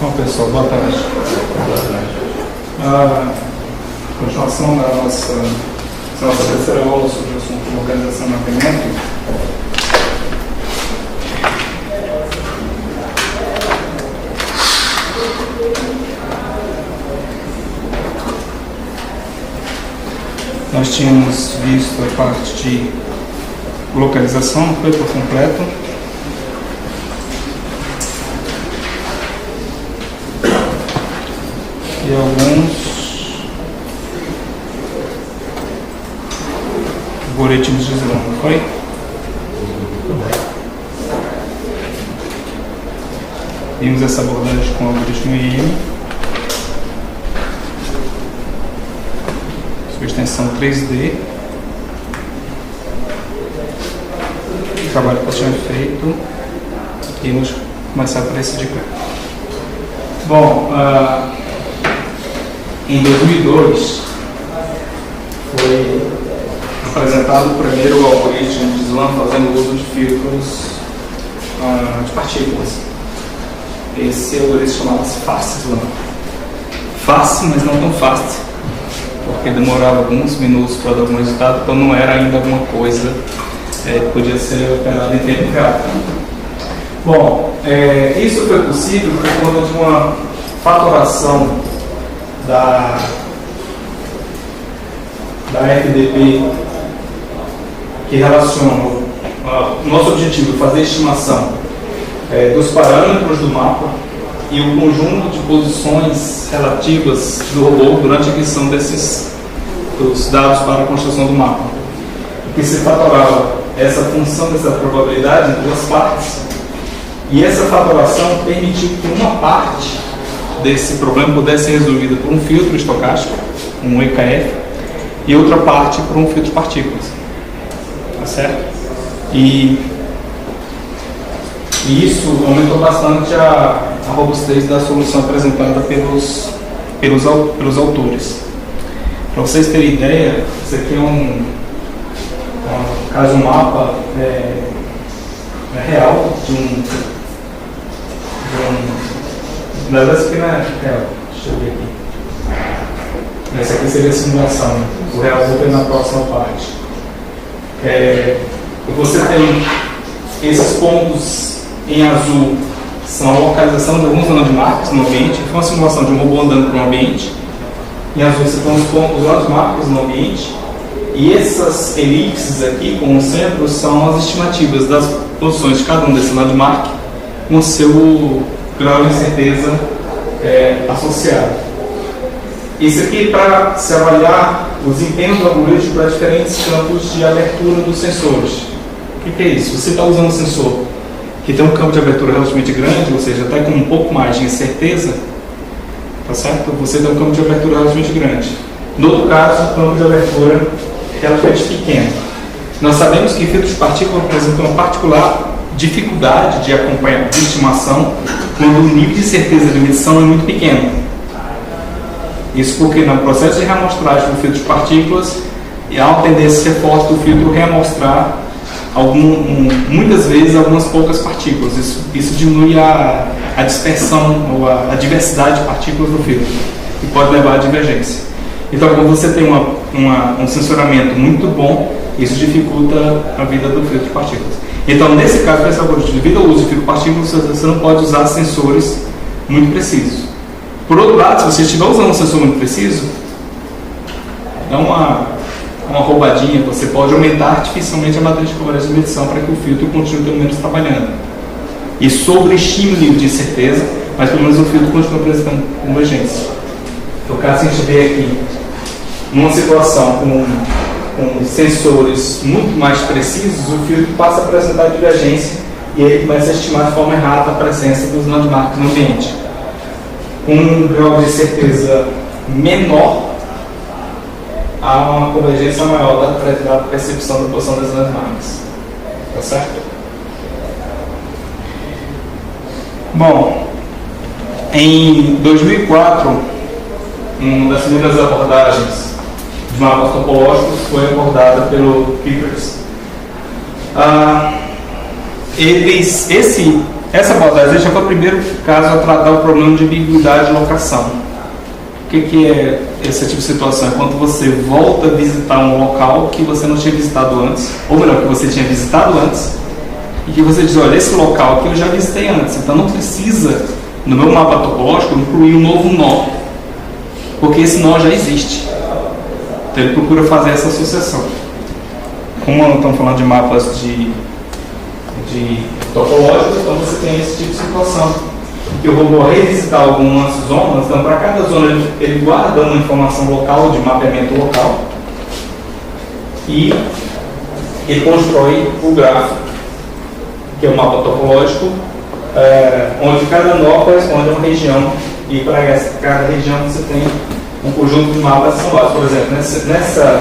Bom, pessoal, boa tarde. Continuação da nossa terceira aula sobre o assunto localização e mapeamento. Nós tínhamos visto a parte de localização, não foi por completo. E alguns algoritmos de Slam, não foi? Vimos essa abordagem com o algoritmo IM, sua extensão 3D, o trabalho que tinha feito, e vamos começar por esse de cá. Bom, em 2002 foi apresentado o primeiro algoritmo de Slam fazendo uso de filtros de partículas. Esse algoritmo chamava-se Fast Slam. Fácil, mas não tão fácil, porque demorava alguns minutos para dar algum resultado, então não era ainda alguma coisa que podia ser operada em tempo real. Bom, isso foi possível por conta de uma fatoração da FDP que relaciona o nosso objetivo é fazer estimação dos parâmetros do mapa e o conjunto de posições relativas do robô durante a aquisição dos dados para a construção do mapa. Que se fatorava essa função dessa probabilidade em duas partes, e essa fatoração permitiu que uma parte desse problema pudesse ser resolvida por um filtro estocástico, um EKF, e outra parte por um filtro de partículas. Tá certo? E isso aumentou bastante a robustez da solução apresentada pelos autores. Para vocês terem ideia, isso aqui é um mapa real de um na verdade, isso aqui não é real. Deixa eu ver aqui. Essa aqui seria a simulação. O real eu vou ter na próxima parte. Você tem esses pontos em azul, são a localização de alguns landmarks no ambiente. Foi uma simulação de um robô andando para um ambiente. Em azul você tem os landmarks no ambiente. E essas elipses aqui, com os centros, são as estimativas das posições de cada um desses landmarks com o seu grau de incerteza associado. Isso aqui para se avaliar o desempenho do algoritmo para diferentes campos de abertura dos sensores. O que é isso? Você está usando um sensor que tem um campo de abertura relativamente grande, ou seja, até com um pouco mais de incerteza, tá certo? Você tem um campo de abertura relativamente grande. No outro caso, um campo de abertura relativamente pequeno. Nós sabemos que filtros de partículas apresentam uma particular dificuldade de acompanhar de estimação quando o nível de certeza de medição é muito pequeno. Isso porque no processo de reamostragem do filtro de partículas há uma tendência forte do filtro reamostrar muitas vezes algumas poucas partículas. Isso diminui a dispersão ou a diversidade de partículas do filtro e pode levar à divergência. Então, quando você tem um sensoramento muito bom, isso dificulta a vida do filtro de partículas. Então, nesse caso, esse algoritmo, devido ao uso de filtro de partículas, você não pode usar sensores muito precisos. Por outro lado, se você estiver usando um sensor muito preciso, dá uma roubadinha, você pode aumentar artificialmente a matriz de cobertura de medição para que o filtro continue pelo menos trabalhando. E sobreestima o nível de incerteza, mas pelo menos o filtro continua apresentando convergência. No caso, a gente vê aqui, numa situação com sensores muito mais precisos, o filtro passa a apresentar divergência e ele começa a estimar de forma errada a presença dos landmarks no ambiente. Com um grau de certeza menor, há uma convergência maior da percepção da posição das landmarks. Tá certo? Bom, em 2004, uma das primeiras abordagens de mapas topológicos foi abordada pelo Pickers. Esse Essa abordagem já foi o primeiro caso a tratar o problema de ambiguidade de locação. O que é esse tipo de situação? É quando você volta a visitar um local que você não tinha visitado antes, ou melhor, que você tinha visitado antes, e que você diz, olha, esse local aqui eu já visitei antes, então não precisa, no meu mapa topológico, incluir um novo nó, porque esse nó já existe. Então ele procura fazer essa associação. Como estamos falando de mapas de topológicos, então você tem esse tipo de situação. Que eu vou revisitar algumas zonas, então para cada zona ele guarda uma informação local, de mapeamento local, e ele constrói o gráfico, que é o mapa topológico, onde cada nó corresponde a uma região, e para cada região você tem um conjunto de mapas similares. Por exemplo, nessa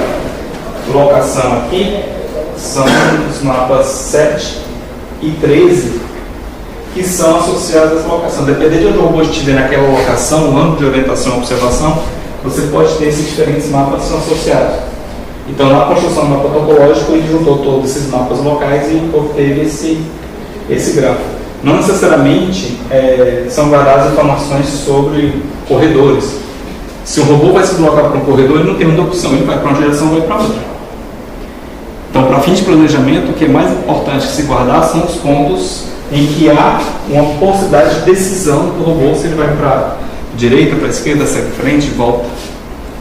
locação aqui, são os mapas 7 e 13, que são associados a essa locação. Dependendo de onde o robô estiver naquela locação, o âmbito de orientação e observação, você pode ter esses diferentes mapas que são associados. Então, na construção do mapa topológico, ele juntou todos esses mapas locais e obteve esse gráfico. Não necessariamente são guardadas informações sobre corredores. Se o robô vai se deslocar para um corredor, ele não tem muita opção, ele vai para uma direção ou vai para outra. Então, para fins de planejamento, o que é mais importante que se guardar são os pontos em que há uma possibilidade de decisão do robô, se ele vai para a direita, para a esquerda, segue frente, volta.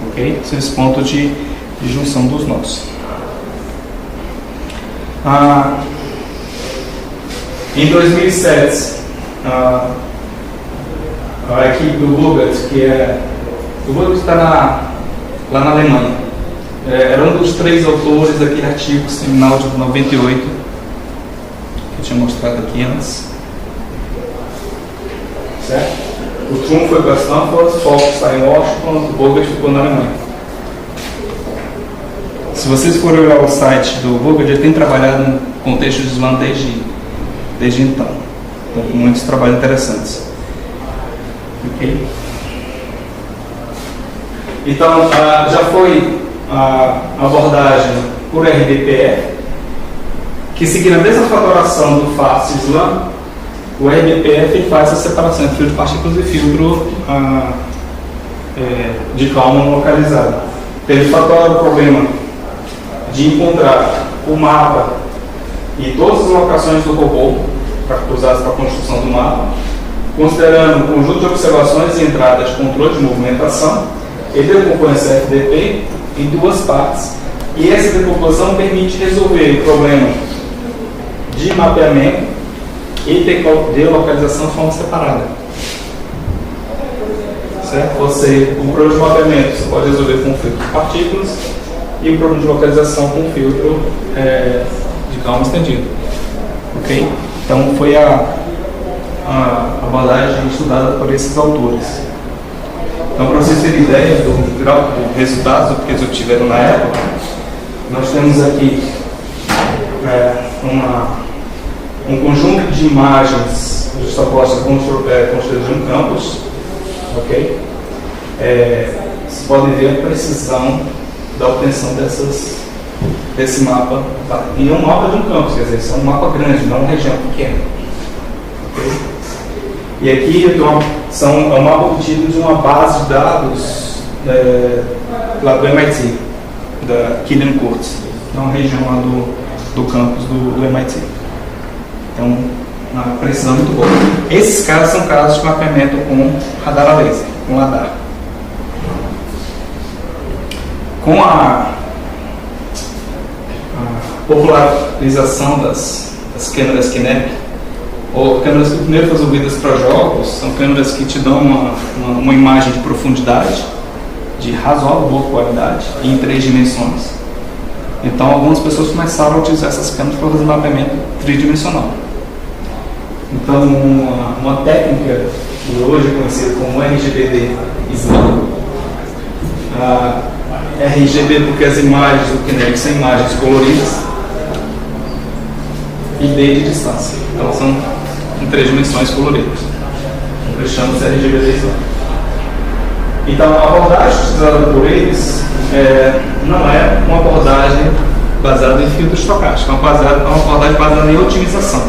Ok? Esse é esse ponto de junção dos nós. Em 2007, a equipe do Bogat, o Bogat está lá na Alemanha, era um dos 3 autores daquele artigo seminal de 98, que eu tinha mostrado aqui antes. Certo? O Trum foi para Stanford, o Fox está em Washington, o Bogat ficou na Alemanha. Se vocês forem olhar o site do Bogat, ele tem trabalhado no contexto de Slam desde então. Então, muitos trabalhos interessantes. Ok? Então, já foi a abordagem por RDPF, que seguindo a mesma fatoração do FAST Slam, o RDPF faz a separação entre filtro de partículas e filtro de Kalman localizado. Então, ele fatora o problema de encontrar o mapa e todas as locações do robô usadas para a construção do mapa, considerando um conjunto de observações e entradas de controle de movimentação. Ele decompõe esse FDP em 2 partes, e essa decomposição permite resolver o problema de mapeamento e de localização de forma separada. Certo? O problema de mapeamento você pode resolver com um filtro de partículas e o problema de localização com um filtro de Kalman estendido. Ok? Então foi a abordagem estudada por esses autores. Então, para vocês terem ideia do grau de resultados que eles obtiveram na época, nós temos aqui um conjunto de imagens justapostas construídas de um campus. Ok? Vocês podem ver a precisão da obtenção desse mapa. Tá? E é um mapa de um campus, quer dizer, isso é um mapa grande, não uma região pequena. Okay? E aqui é um mapa obtido de uma base de dados lá do MIT, da Killian Court, é uma região lá do campus do MIT. Então, uma precisão muito boa. Esses casos são casos de mapeamento com radar a laser, com LADAR. Com a popularização das câmeras Kinect, ou câmeras que primeiro foram desenvolvidas para jogos, são câmeras que te dão uma imagem de profundidade, de razoável boa qualidade, em 3 dimensões. Então, algumas pessoas começaram a utilizar essas câmeras para fazer mapeamento tridimensional. Então, uma técnica que hoje é conhecida como RGBD Slam, RGB porque as imagens do Kinect são imagens coloridas, e D de distância. Então, são em 3 dimensões coloridas. Nós chamamos de RGBD Slam. Então, a abordagem utilizada por eles não é uma abordagem baseada em filtro estocástico, é uma abordagem baseada em otimização.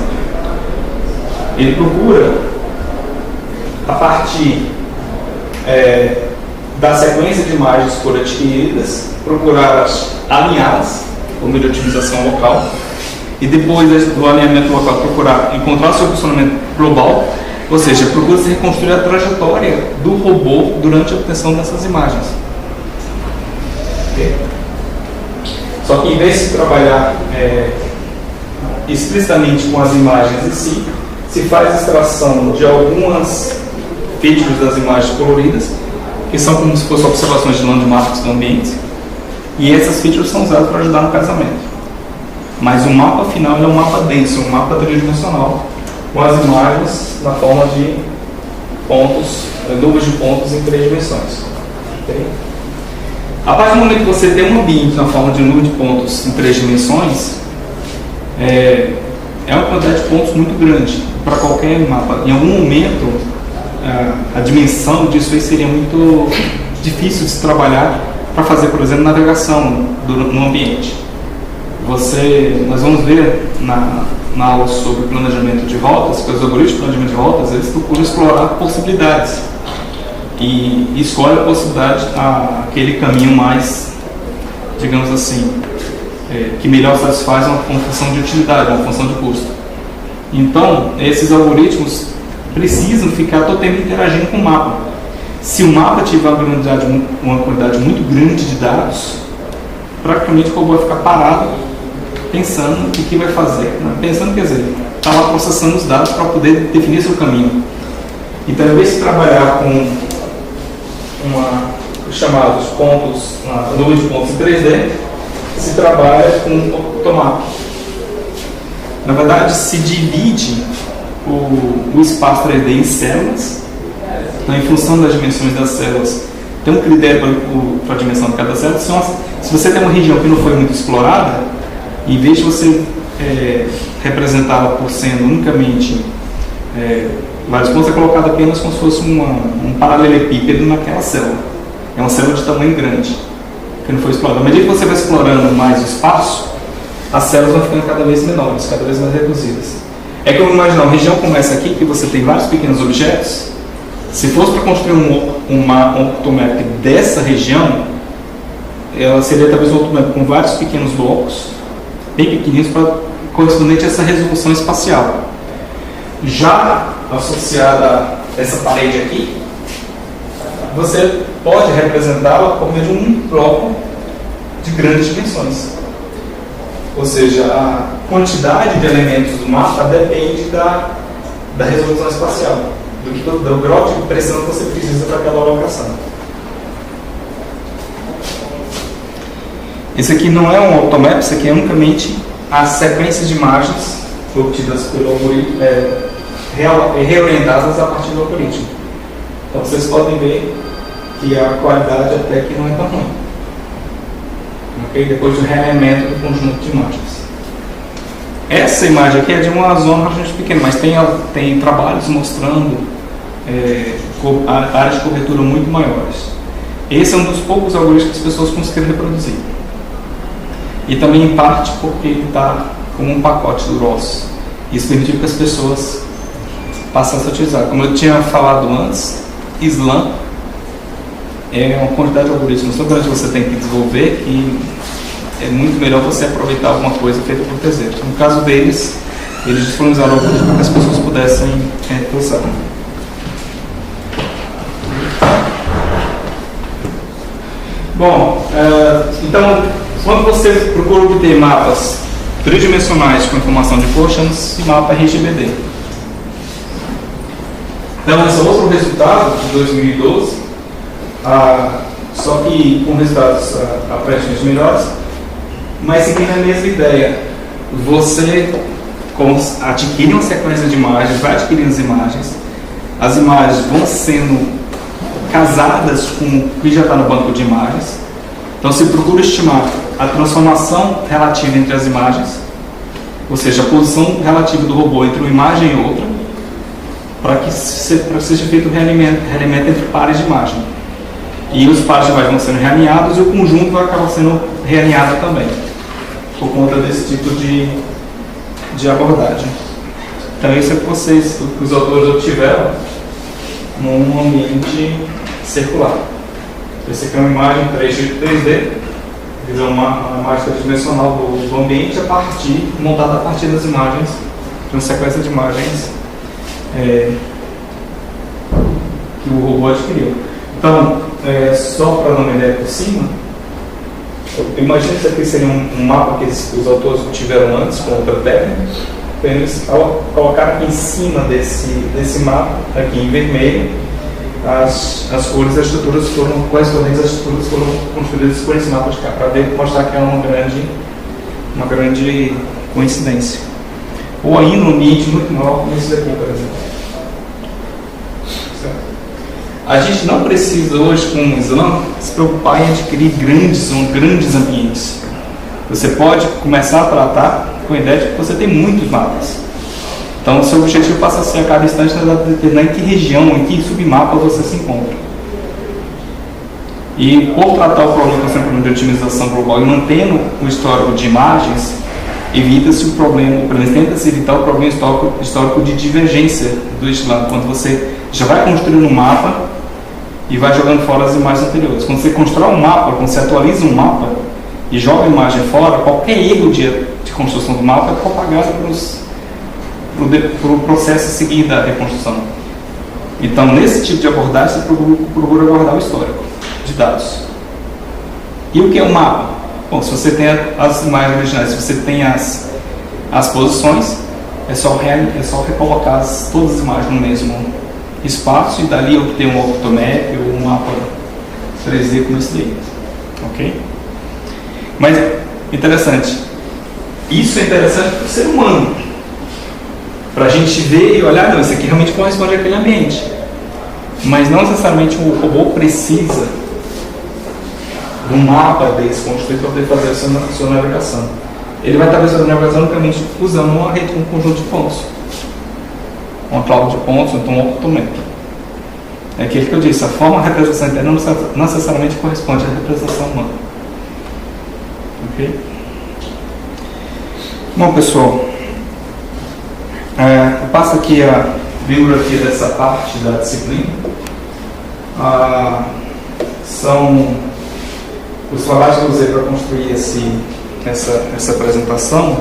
Ele procura, a partir da sequência de imagens por adquiridas, procurar alinhá-las por meio de otimização local, e depois do alinhamento local procurar encontrar o seu posicionamento global, ou seja, procura se reconstruir a trajetória do robô durante a obtenção dessas imagens. Okay? Só que em vez de trabalhar explicitamente com as imagens em si, se faz extração de algumas features das imagens coloridas, que são como se fossem observações de landmarks do ambiente, e essas features são usadas para ajudar no casamento. Mas o mapa final é um mapa denso, um mapa tridimensional, com as imagens na forma de pontos, nuvens de pontos em 3 dimensões. Okay? A partir do momento que você tem um ambiente na forma de nuvem de pontos em 3 dimensões, é uma quantidade de pontos muito grande para qualquer mapa. Em algum momento, a dimensão disso aí seria muito difícil de se trabalhar para fazer, por exemplo, navegação no ambiente. Nós vamos ver na aula sobre planejamento de rotas, que os algoritmos de planejamento de rotas, eles procuram explorar possibilidades e escolhe a possibilidade, aquele caminho mais, digamos assim, que melhor satisfaz uma função de utilidade, uma função de custo. Então, esses algoritmos precisam ficar todo tempo interagindo com o mapa. Se o mapa tiver uma quantidade muito grande de dados, praticamente o robô vai ficar parado pensando o que vai fazer. Pensando, quer dizer, está lá processando os dados para poder definir seu caminho. Então, em vez de trabalhar com os chamados pontos, uma nuvem de pontos em 3D, se trabalha com o automap. Na verdade, se divide o espaço 3D em células. Então, em função das dimensões das células, tem um critério para a dimensão de cada célula. Se você tem uma região que não foi muito explorada, em vez de você representá-la por sendo unicamente vários pontos, é colocado apenas como se fosse um paralelepípedo naquela célula. É uma célula de tamanho grande, que não foi explorada. À medida que você vai explorando mais o espaço, as células vão ficando cada vez menores, cada vez mais reduzidas. É como imaginar, uma região começa aqui, que você tem vários pequenos objetos. Se fosse para construir um automap dessa região, ela seria talvez um automap com vários pequenos blocos, bem pequeninos, para correspondente a essa resolução espacial. Já associada a essa parede aqui, você pode representá-la por meio de um bloco de grandes dimensões. Ou seja, a quantidade de elementos do mapa depende da resolução espacial, do grau de pressão que você precisa para aquela alocação. Esse aqui não é um automap, isso aqui é unicamente as sequências de imagens obtidas pelo algoritmo, reorientadas a partir do algoritmo. Então vocês podem ver que a qualidade até que não é tão ruim. Okay? Depois do realinhamento do conjunto de imagens. Essa imagem aqui é de uma zona bastante pequena, mas tem trabalhos mostrando áreas de cobertura muito maiores. Esse é um dos poucos algoritmos que as pessoas conseguiram reproduzir. E também, em parte, porque ele está como um pacote do ROS. Isso permitiu que as pessoas passassem a utilizar. Como eu tinha falado antes, SLAM é uma quantidade de algoritmos tão grande que você tem que desenvolver que é muito melhor você aproveitar alguma coisa feita por terceiros. No caso deles, eles disponibilizaram algoritmos para que as pessoas pudessem usar. Bom, então, quando você procura obter mapas tridimensionais com informação de quotients, esse mapa é RGBD. Então, esse é outro resultado de 2012, só que com resultados aparentemente melhores, mas seguindo a mesma ideia. Você adquire uma sequência de imagens, vai adquirindo as imagens vão sendo casadas com o que já está no banco de imagens. Então você procura estimar a transformação relativa entre as imagens, ou seja, a posição relativa do robô entre uma imagem e outra, para que seja feito o realinhamento entre pares de imagem. E os pares de imagem vão sendo realinhados e o conjunto vai acabar sendo realinhado também, por conta desse tipo de abordagem. Então isso é que os autores obtiveram num ambiente circular. Essa aqui é uma imagem 3D, uma imagem tridimensional do ambiente montada a partir das imagens, de uma sequência de imagens que o robô adquiriu. Então, só para dar uma ideia por cima, eu imagino que isso aqui seria um mapa que os autores tiveram antes com outra técnica. Eles colocaram aqui em cima desse mapa, aqui em vermelho, as cores das estruturas correspondentes às estruturas foram construídas por esse mapa de cá, para mostrar que é uma grande coincidência. Ou ainda um ambiente muito maior como esse daqui, por exemplo. A gente não precisa hoje, com o Islã, se preocupar em adquirir grandes ambientes. Você pode começar a tratar com a ideia de que você tem muitos mapas. Então, o seu objetivo passa a ser a cada instante determinar em que região, em que submapa você se encontra. E por tratar o problema de otimização global e mantendo o histórico de imagens, evita-se o problema, ou pelo menos tenta-se evitar o problema histórico de divergência do Islã, quando você já vai construindo um mapa e vai jogando fora as imagens anteriores. Quando você constrói um mapa, quando você atualiza um mapa e joga a imagem fora, qualquer erro de construção do mapa é propagado para o processo a seguir da reconstrução. Então, nesse tipo de abordagem, você procura guardar o histórico de dados. E o que é um mapa? Bom, se você tem as imagens originais, se você tem as posições, é só recolocar todas as imagens no mesmo espaço e dali obter um octomap ou um mapa 3D como esse daí. Ok? Mas, interessante. Isso é interessante para o ser humano. Para a gente ver e olhar, não, isso aqui realmente corresponde àquele ambiente. Mas não necessariamente o robô precisa de um mapa desse construído para poder fazer a sua navegação. Ele vai estar fazendo a navegação unicamente usando uma rede, um conjunto de pontos. Uma cloud de pontos, então um octomap. É aquele que eu disse, a forma da representação interna não necessariamente corresponde à representação humana. Ok? Bom, pessoal, eu passo aqui a bibliografia dessa parte da disciplina. São os trabalhos que eu usei para construir essa apresentação.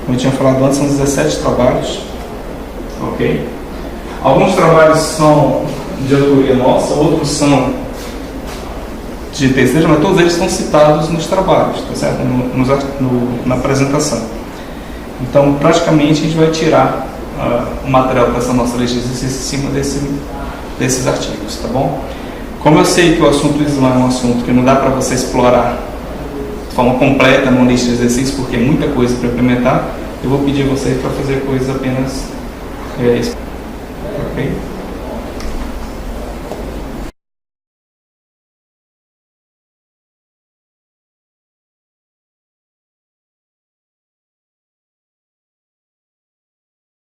Como eu tinha falado antes, são 17 trabalhos. Ok? Alguns trabalhos são de autoria nossa, outros são de terceiros, mas todos eles estão citados nos trabalhos, tá certo? Na apresentação. Então, praticamente, a gente vai tirar o material para essa nossa lista de exercícios em cima desses artigos, tá bom? Como eu sei que o assunto do Islã é um assunto que não dá para você explorar de forma completa numa lista de exercícios, porque é muita coisa para implementar, eu vou pedir a vocês para fazer coisas apenas ok?